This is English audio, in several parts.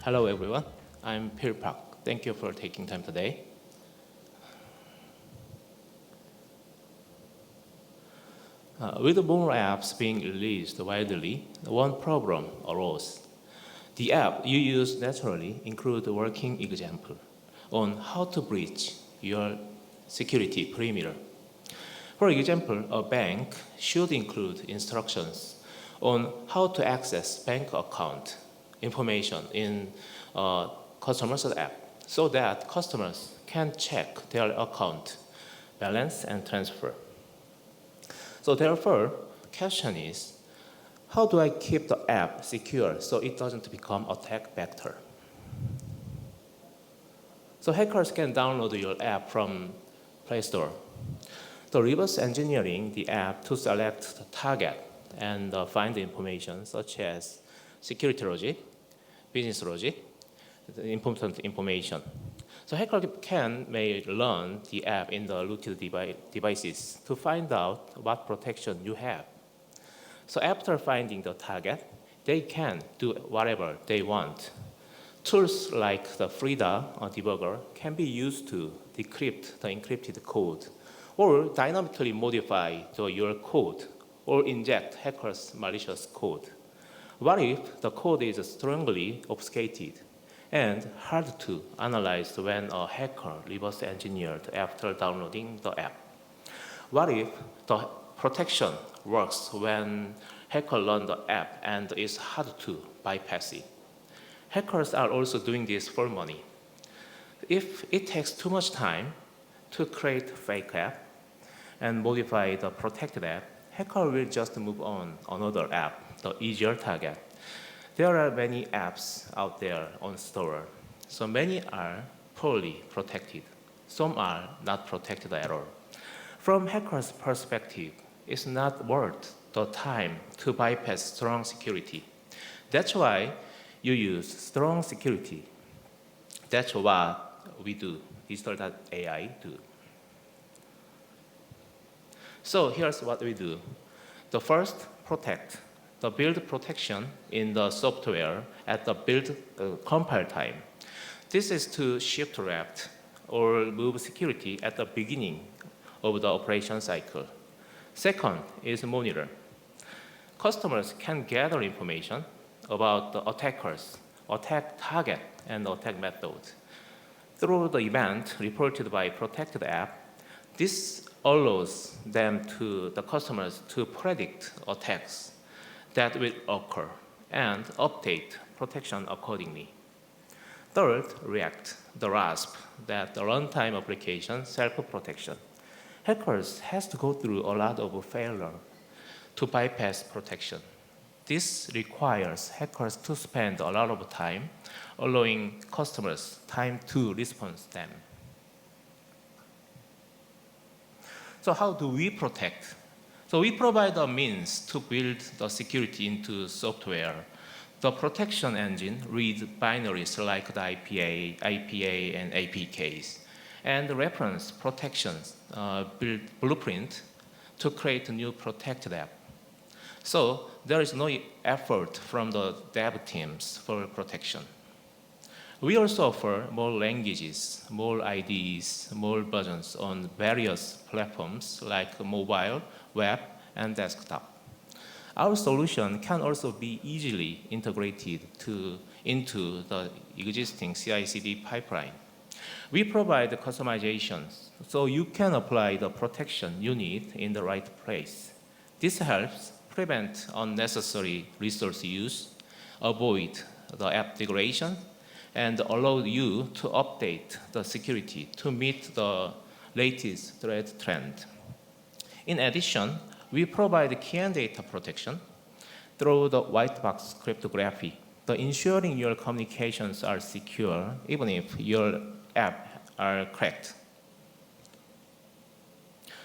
Hello, everyone. I'm Pil Park. Thank you for taking time today. With more apps being released widely, one problem arose. The app you use naturally include a working example on how to breach your security perimeter. For example, a bank should include instructions on how to access bank account information in a customer's app so that customers can check their account balance and transfer. So therefore, question is, how do I keep the app secure so it doesn't become attack vector? So hackers can download your app from Play Store. So reverse engineering the app to select the target and find the information such as security logic, business logic, the important information. So hacker may learn the app in the rooted devices to find out what protection you have. So after finding the target, they can do whatever they want. Tools like the Frida debugger can be used to decrypt the encrypted code or dynamically modify your code or inject hackers' malicious code. What if the code is strongly obfuscated and hard to analyze when a hacker reverse engineered after downloading the app? What if the protection works when hacker learn the app and is hard to bypass it? Hackers are also doing this for money. If it takes too much time to create fake app and modify the protected app, hacker will just move on another app, the easier target. There are many apps out there on store. So many are poorly protected. Some are not protected at all. From hackers' perspective, it's not worth the time to bypass strong security. That's why you use strong security. That's what we do, Digital.ai do. So here's what we do. The first, protect. The build protection in the software at the build compile time. This is to shift left or move security at the beginning of the operation cycle. Second is monitor. Customers can gather information about the attackers, attack target, and attack method. Through the event reported by protected app, this allows the customers to predict attacks that will occur and update protection accordingly. Third, React, the RASP, that the runtime application self-protection. Hackers has to go through a lot of failure to bypass protection. This requires hackers to spend a lot of time allowing customers time to respond to them. So how do we protect? So we provide a means to build the security into software. The protection engine reads binaries like the IPA, and APKs, and reference protections build blueprint to create a new protected app. So there is no effort from the dev teams for protection. We also offer more languages, more IDEs, more versions on various platforms like mobile, web, and desktop. Our solution can also be easily integrated into the existing CI/CD pipeline. We provide customizations, so you can apply the protection you need in the right place. This helps prevent unnecessary resource use, avoid the app degradation, and allow you to update the security to meet the latest threat trend. In addition, we provide key and data protection through the white box cryptography, ensuring your communications are secure even if your app are cracked.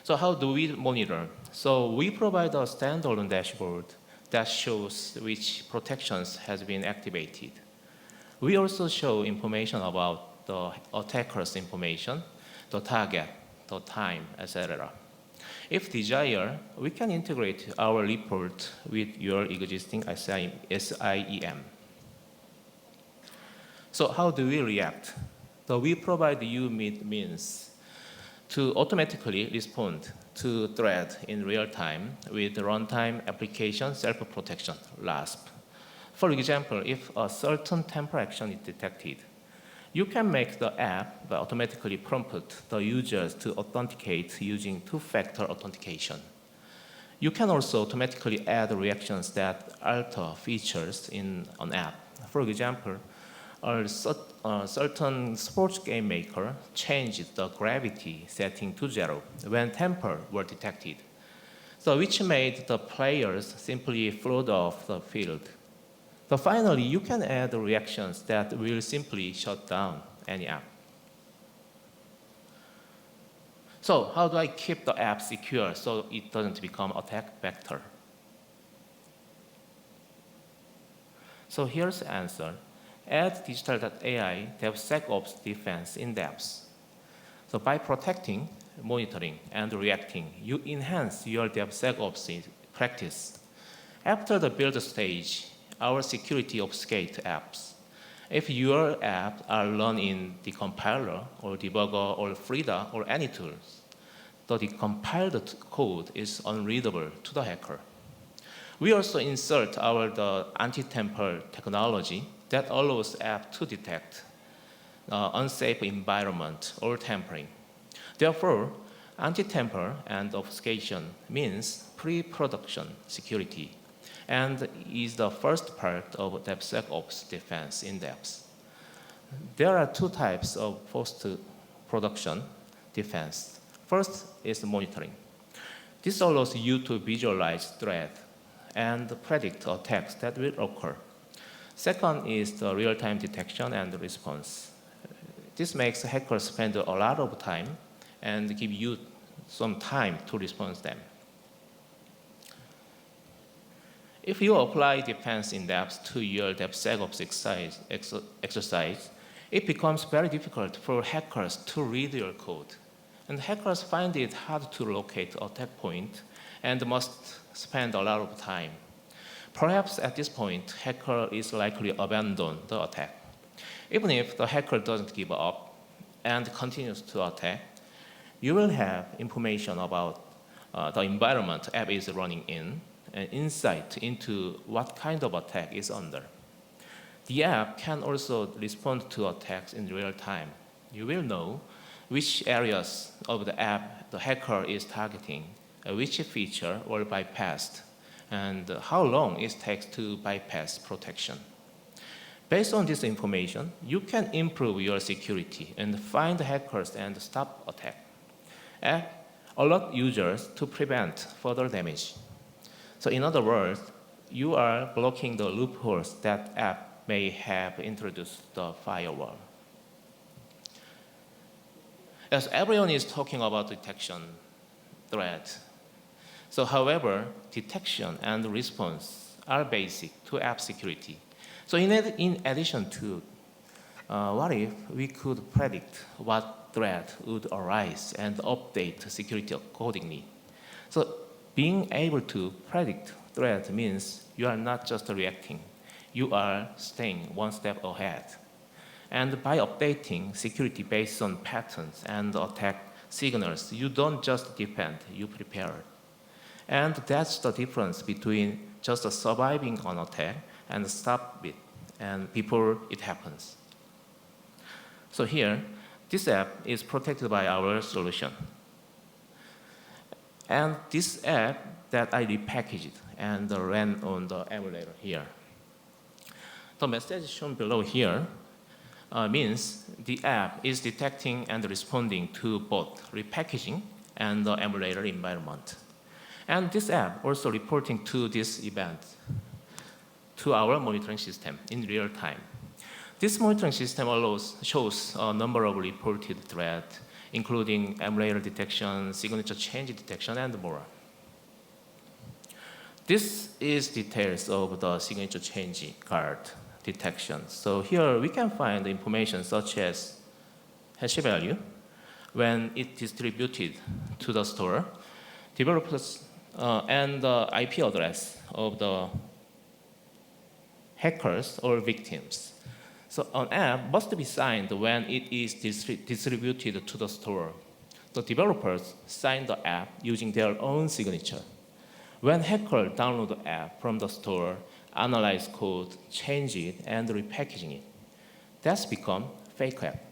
So how do we monitor? So we provide a standalone dashboard that shows which protections has been activated. We also show information about the attacker's information, the target, the time, etc. If desired, we can integrate our report with your existing SIEM. So how do we react? So we provide you means to automatically respond to threat in real time with runtime application self-protection, RASP. For example, if a certain temper action is detected, you can make the app automatically prompt the users to authenticate using two-factor authentication. You can also automatically add reactions that alter features in an app. For example, a certain sports game maker changed the gravity setting to 0 when temper were detected, so which made the players simply float off the field. So finally, you can add reactions that will simply shut down any app. So how do I keep the app secure so it doesn't become attack vector? So here's the answer. Add Digital.ai DevSecOps defense in depth. So by protecting, monitoring, and reacting, you enhance your DevSecOps practice. After the build stage, our security obfuscate apps. If your apps are run in the compiler or debugger or Frida or any tools, the decompiled code is unreadable to the hacker. We also insert the anti-tamper technology that allows app to detect unsafe environment or tampering. Therefore, anti-tamper and obfuscation means pre-production security and is the first part of DevSecOps defense in depth. There are two types of post-production defense. First is monitoring. This allows you to visualize threat and predict attacks that will occur. Second is the real-time detection and response. This makes hackers spend a lot of time and give you some time to respond to them. If you apply defense in depth to your DevSecOps exercise, it becomes very difficult for hackers to read your code. And hackers find it hard to locate attack point and must spend a lot of time. Perhaps at this point, hacker is likely to abandon the attack. Even if the hacker doesn't give up and continues to attack, you will have information about the environment app is running in and insight into what kind of attack is under. The app can also respond to attacks in real time. You will know which areas of the app the hacker is targeting, which feature were bypassed, and how long it takes to bypass protection. Based on this information, you can improve your security and find hackers and stop attack. And alert users to prevent further damage. So in other words, you are blocking the loopholes that app may have introduced the firewall. As everyone is talking about detection threat, so however, detection and response are basic to app security. So in addition to, what if we could predict what threat would arise and update security accordingly? So being able to predict threat means you are not just reacting, you are staying one step ahead. And by updating security based on patterns and attack signals, you don't just defend, you prepare. And that's the difference between just surviving an attack and stop it and before it happens. So here, this app is protected by our solution. And this app that I repackaged and ran on the emulator here. The message shown below here means the app is detecting and responding to both repackaging and the emulator environment. And this app also reporting to this event to our monitoring system in real time. This monitoring system shows a number of reported threats, including emulator detection, signature change detection, and more. This is details of the signature change card detection. So here we can find information such as hash value, when it distributed to the store, developers, and the IP address of the hackers or victims. So an app must be signed when it is distributed to the store. The developers sign the app using their own signature. When hackers download the app from the store, analyze code, change it, and repackaging it, that's become fake app.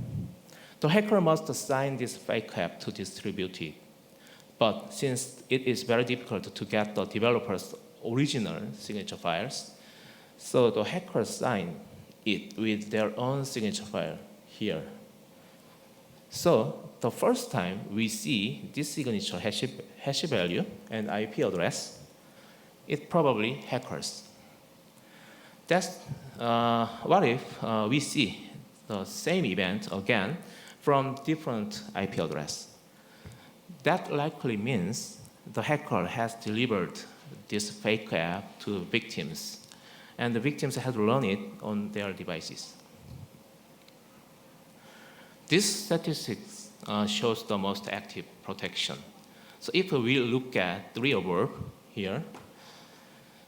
The hacker must sign this fake app to distribute it. But since it is very difficult to get the developer's original signature files, so the hackers sign it with their own signature file here. So the first time we see this signature hash value and IP address, it's probably hackers. That's what if we see the same event again from different IP address? That likely means the hacker has delivered this fake app to victims, and the victims have run it on their devices. This statistics shows the most active protection. So if we look at the real world here,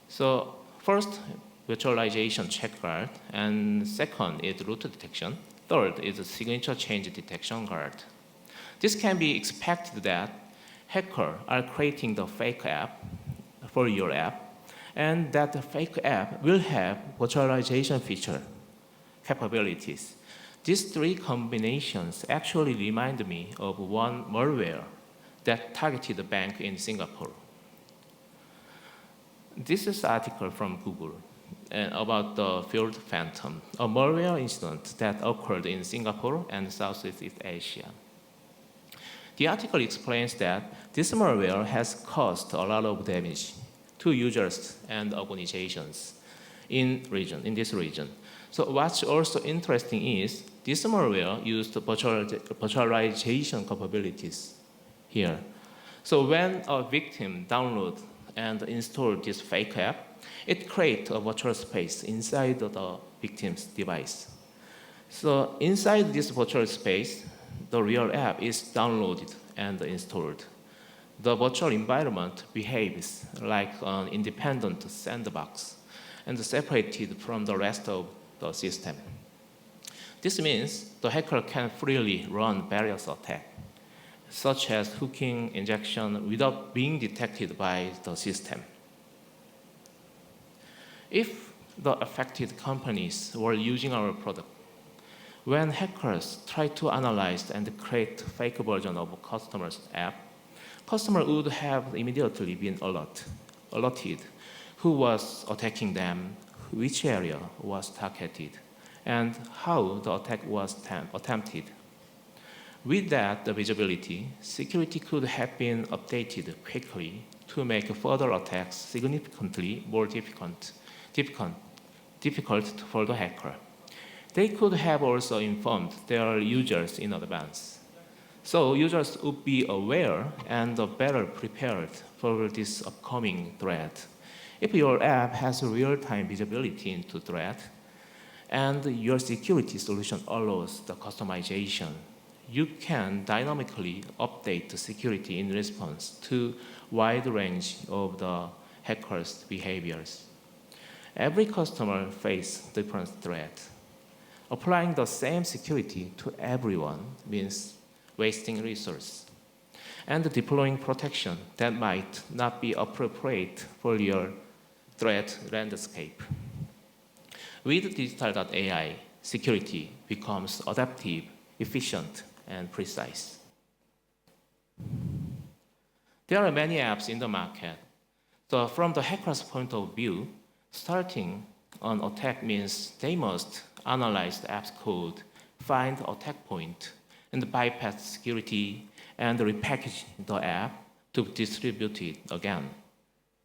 so first, virtualization check guard, and second is root detection. Third is a signature change detection guard. This can be expected that hackers are creating the fake app for your app, and that the fake app will have virtualization feature capabilities. These three combinations actually remind me of one malware that targeted a bank in Singapore. This is an article from Google about the Field Phantom, a malware incident that occurred in Singapore and Southeast Asia. The article explains that this malware has caused a lot of damage to users and organizations in this region. So what's also interesting is this malware used virtualization capabilities here. So when a victim downloads and installs this fake app, it creates a virtual space inside the victim's device. So inside this virtual space, the real app is downloaded and installed. The virtual environment behaves like an independent sandbox and separated from the rest of the system. This means the hacker can freely run various attacks, such as hooking, injection, without being detected by the system. If the affected companies were using our product, when hackers try to analyze and create fake version of a customer's app, customer would have immediately been alerted who was attacking them, which area was targeted, and how the attack was attempted. With that visibility, security could have been updated quickly to make further attacks significantly more difficult for the hacker. They could have also informed their users in advance. So users would be aware and better prepared for this upcoming threat. If your app has real-time visibility into threat, and your security solution allows the customization, you can dynamically update the security in response to wide range of the hackers' behaviors. Every customer faces different threats. Applying the same security to everyone means wasting resources and deploying protection that might not be appropriate for your threat landscape. With Digital.ai, security becomes adaptive, efficient, and precise. There are many apps in the market. So from the hacker's point of view, starting an attack means they must analyze the app's code, find the attack point, and bypass security, and repackage the app to distribute it again.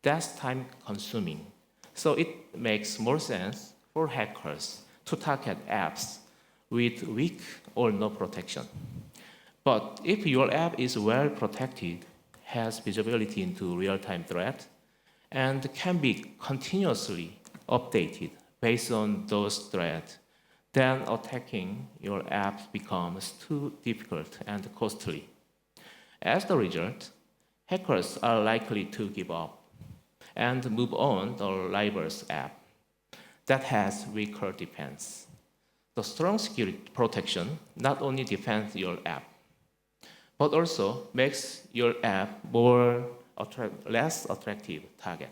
That's time-consuming. So it makes more sense for hackers to target apps with weak or no protection. But if your app is well protected, has visibility into real-time threat, and can be continuously updated based on those threats, then attacking your app becomes too difficult and costly. As the result, hackers are likely to give up and move on to a rival's app that has weaker defense. The strong security protection not only defends your app, but also makes your app less attractive target.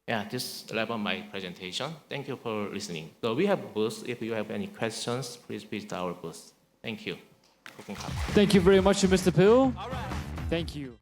Yeah, this wraps my presentation. Thank you for listening. So we have booth. If you have any questions, please visit our booth. Thank you. Thank you very much, Mr. Pil. Thank you.